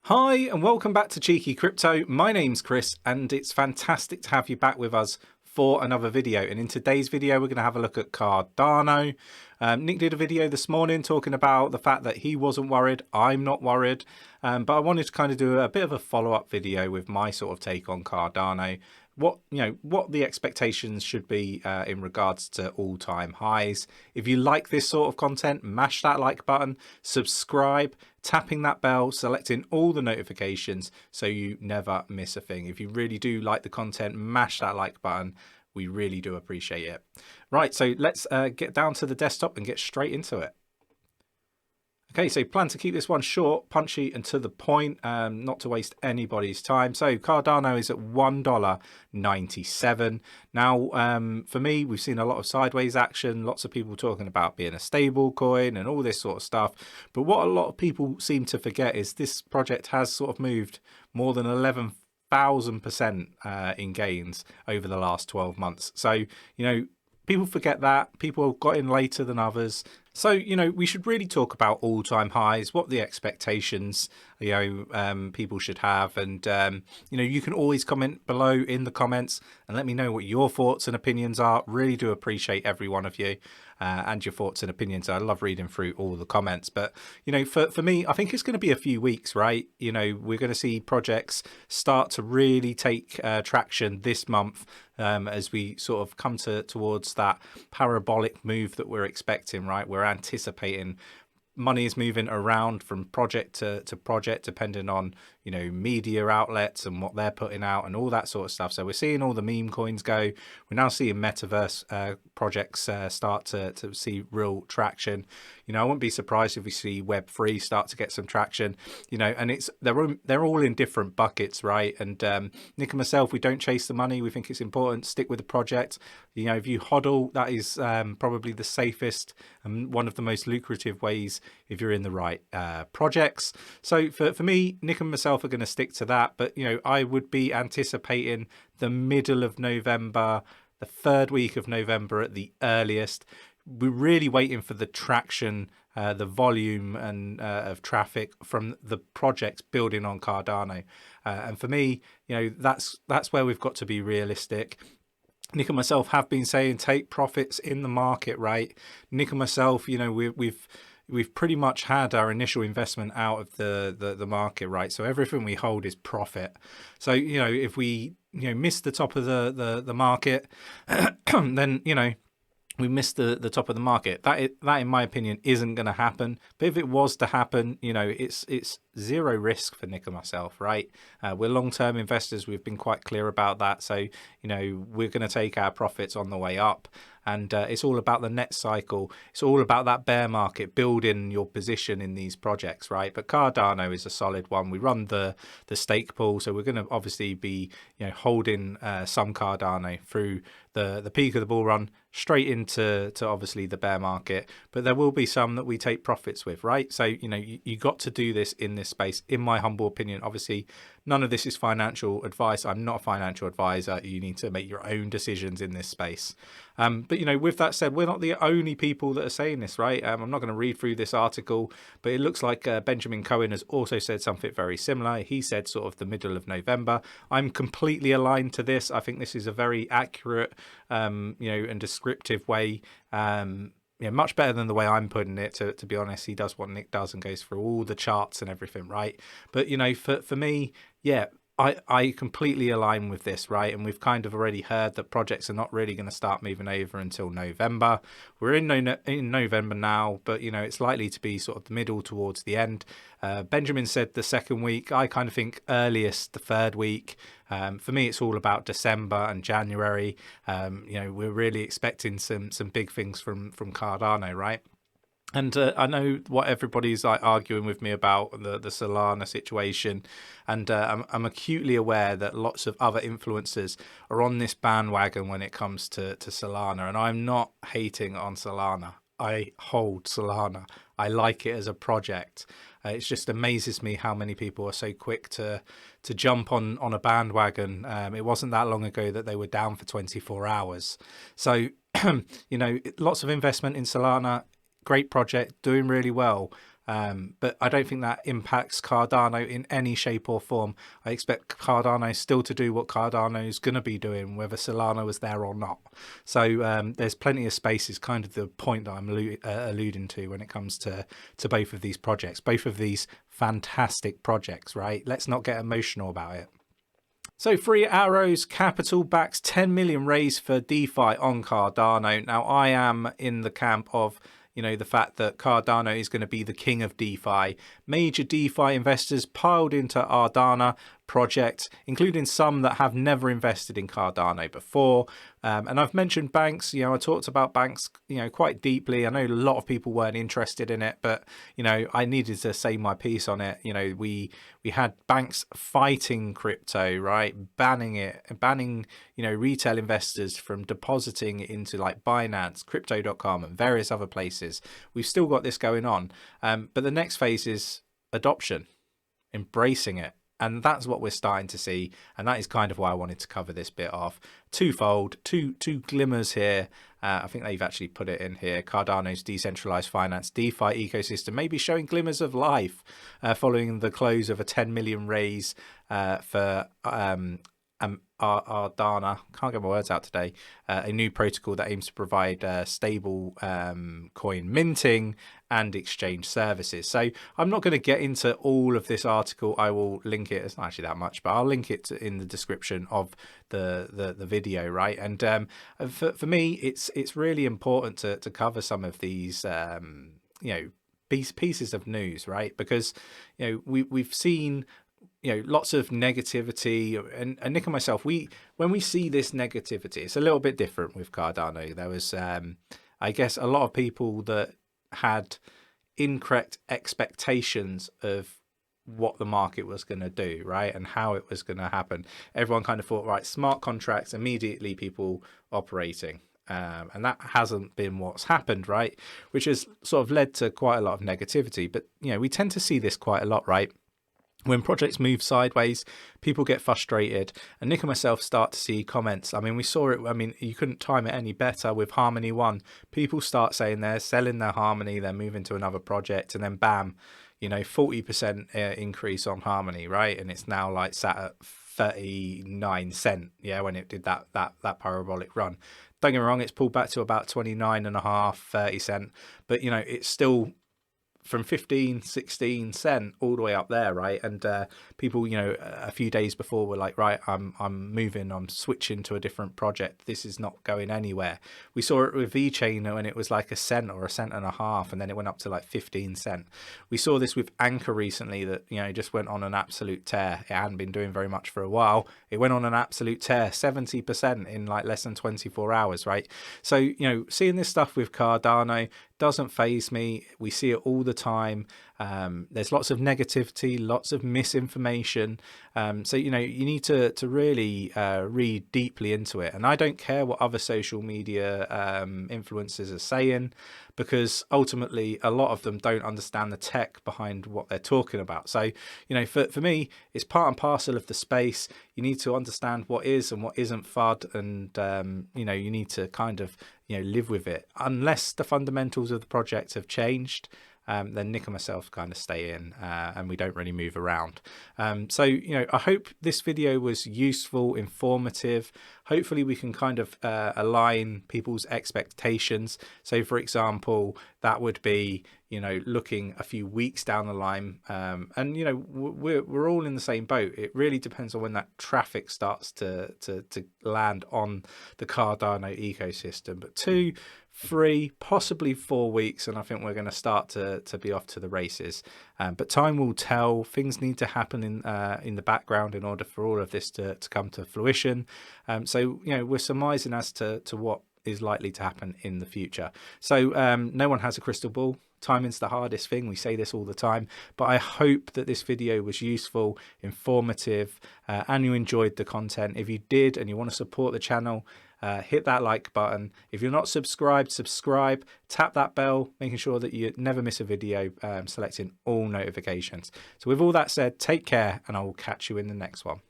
Hi and welcome back to Cheeky Crypto. My name's Chris and it's fantastic to have you back with us for another video. And in today's video we're going to have a look at Cardano. Nick did a video this morning talking about the fact that he wasn't worried. I'm not worried, but I wanted to kind of do a bit of a follow-up video with my sort of take on Cardano. What the expectations should be in regards to all-time highs. If you like this sort of content, mash that like button, subscribe, tapping that bell, selecting all the notifications so you never miss a thing. If you really do like the content, mash that like button. We really do appreciate it. Right, so let's get down to the desktop and get straight into it. Okay, so plan to keep this one short, punchy and to the point, not to waste anybody's time. So Cardano is at $1.97. Now, for me, we've seen a lot of sideways action, lots of people talking about being a stable coin and all this sort of stuff. But what a lot of people seem to forget is this project has sort of moved more than 11,000% in gains over the last 12 months. So, people forget that. People got in later than others. So, we should really talk about all-time highs, what the expectations, people should have. And, you can always comment below in the comments and let me know what your thoughts and opinions are. Really do appreciate every one of you and your thoughts and opinions. I love reading through all the comments. But, for me, I think it's going to be a few weeks, right? We're going to see projects start to really take traction this month as we sort of come towards that parabolic move that we're expecting, right? We're anticipating money is moving around from project to project depending on media outlets and what they're putting out and all that sort of stuff. So we're seeing all the meme coins go. We're now seeing metaverse projects start to see real traction. I wouldn't be surprised if we see Web3 start to get some traction. And they're all in different buckets, right? And Nick and myself, we don't chase the money. We think it's important to stick with the project. If you hodl, that is probably the safest and one of the most lucrative ways if you're in the right projects. So for me, Nick and myself are going to stick to that. But, I would be anticipating the middle of November, the third week of November at the earliest. We're really waiting for the traction, the volume and of traffic from the projects building on Cardano. And for me, that's where we've got to be realistic. Nick and myself have been saying take profits in the market, right? Nick and myself, we've pretty much had our initial investment out of the market, right? So everything we hold is profit. So, if we, miss the top of the market, then, we missed the top of the market. That in my opinion isn't going to happen. But if it was to happen, it's zero risk for Nick and myself, right? We're long-term investors. We've been quite clear about that. So, we're going to take our profits on the way up. And it's all about the net cycle. It's all about that bear market, building your position in these projects, right? But Cardano is a solid one. We run the stake pool, so we're going to obviously be holding some Cardano through the peak of the bull run straight into obviously the bear market. But there will be some that we take profits with, right? So you got to do this in this space, in my humble opinion. Obviously, none of this is financial advice. I'm not a financial advisor. You need to make your own decisions in this space. But with that said, we're not the only people that are saying this, right? I'm not going to read through this article, but it looks like Benjamin Cohen has also said something very similar. He said sort of the middle of November. I'm completely aligned to this. I think this is a very accurate, and descriptive way. Much better than the way I'm putting it, to be honest. He does what Nick does and goes through all the charts and everything, right? But, for me, yeah, I completely align with this, right? And we've kind of already heard that projects are not really going to start moving over until November. We're in November now, but, it's likely to be sort of the middle towards the end. Benjamin said the second week. I kind of think earliest the third week. For me, it's all about December and January. We're really expecting some big things from Cardano, right? And I know what everybody's arguing with me about the Solana situation, and I'm acutely aware that lots of other influencers are on this bandwagon when it comes to Solana, and I'm not hating on Solana. I hold Solana. I like it as a project. It just amazes me how many people are so quick to jump on a bandwagon. It wasn't that long ago that they were down for 24 hours. So, lots of investment in Solana. Great project, doing really well. But I don't think that impacts Cardano in any shape or form. I expect Cardano still to do what Cardano is going to be doing, whether Solana was there or not. So there's plenty of space is kind of the point that I'm alluding to when it comes to both of these projects, both of these fantastic projects, right? Let's not get emotional about it. So 𝗕𝗘𝗪𝗀 Capital backs 10 million raised for DeFi on Cardano. Now I am in the camp of, you know, the fact that Cardano is going to be the king of DeFi. Major DeFi investors piled into ADA project, including some that have never invested in Cardano before. And I've mentioned banks, you know, I talked about banks, you know, quite deeply. I know a lot of people weren't interested in it, but, you know, I needed to say my piece on it. You know, we had banks fighting crypto, right? Banning, you know, retail investors from depositing it into like Binance, crypto.com and various other places. We've still got this going on. But the next phase is adoption, embracing it. And that's what we're starting to see. And that is kind of why I wanted to cover this bit off. Twofold, two glimmers here. I think they've actually put it in here. Cardano's decentralized finance DeFi ecosystem may be showing glimmers of life following the close of a 10 million raise for ADA, can't get my words out today, a new protocol that aims to provide stable coin minting and exchange services. So I'm not going to get into all of this article. I will link it. It's not actually that much, but I'll link it in the description of the video, right? And for me, it's really important to cover some of these you know, pieces of news, right? Because, you know, we've seen, you know, lots of negativity, and Nick and myself, when we see this negativity, it's a little bit different with Cardano. There was I guess a lot of people that had incorrect expectations of what the market was going to do, right, and how it was going to happen. Everyone kind of thought, right, smart contracts, immediately people operating. And that hasn't been what's happened, right, which has sort of led to quite a lot of negativity. But, you know, we tend to see this quite a lot, right? When projects move sideways, people get frustrated, and Nick and myself start to see comments. I mean, we saw it. I mean, you couldn't time it any better with Harmony One. People start saying they're selling their Harmony, they're moving to another project, and then bam, you know, 40% increase on Harmony, right? And it's now like sat at 39 cent, yeah, when it did that parabolic run. Don't get me wrong, it's pulled back to about 29.5, 30 cent, but you know, it's still from 15, 16 cent all the way up there, right? And people, you know, a few days before were like, right, I'm moving, I'm switching to a different project. This is not going anywhere. We saw it with VeChain when it was like a cent or a cent and a half, and then it went up to like 15 cent. We saw this with Anchor recently that, you know, just went on an absolute tear. It hadn't been doing very much for a while. It went on an absolute tear, 70% in like less than 24 hours, right? So, you know, seeing this stuff with Cardano doesn't faze me. We see it all the time. There's lots of negativity, lots of misinformation. So, you know, you need to really read deeply into it. And I don't care what other social media influencers are saying, because ultimately a lot of them don't understand the tech behind what they're talking about. So, you know, for me, it's part and parcel of the space. You need to understand what is and what isn't FUD, and, you know, you need to kind of, you know, live with it. Unless the fundamentals of the project have changed, then Nick and myself kind of stay in, and we don't really move around. So, you know, I hope this video was useful, informative. Hopefully we can kind of align people's expectations. So, for example, that would be, you know, looking a few weeks down the line, and, you know, we're all in the same boat. It really depends on when that traffic starts to land on the Cardano ecosystem. But 2, 3, possibly 4 weeks, and I think we're going to start to be off to the races. But time will tell. Things need to happen in the background in order for all of this to come to fruition. So, you know, we're surmising as to what is likely to happen in the future. So no one has a crystal ball. Timing's the hardest thing. We say this all the time, but I hope that this video was useful, informative, and you enjoyed the content. If you did and you want to support the channel, hit that like button. If you're not subscribed, subscribe, tap that bell, making sure that you never miss a video, selecting all notifications. So with all that said, take care, and I will catch you in the next one.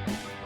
Bye.